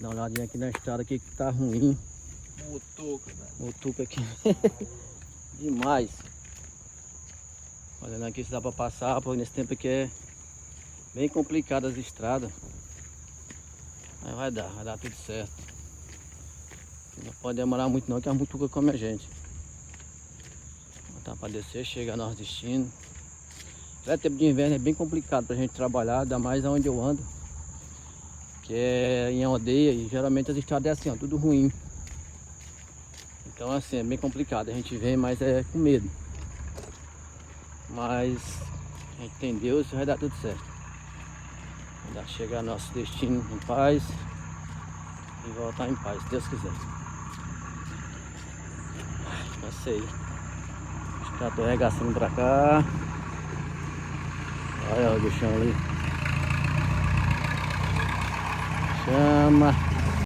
Dá uma olhadinha aqui na estrada aqui que tá ruim. Mutuca, velho. Mutuca aqui. Demais. Olhando aqui se dá pra passar, porque nesse tempo aqui é bem complicado as estradas. Mas vai dar tudo certo. Não pode demorar muito não, que a mutuca come a gente. Tá pra descer, chegar no nosso destino. É tempo de inverno, é bem complicado pra gente trabalhar, ainda mais onde eu ando. Que é em aldeia e geralmente as estradas é assim, ó, tudo ruim. Então assim, é bem complicado, a gente vem, mas é com medo. Mas a gente tem Deus e vai dar tudo certo. Vai dar chegar ao nosso destino em paz e voltar em paz, se Deus quiser. Cansei. Os caras estão arregaçando pra cá. Olha o bichão ali. Chama.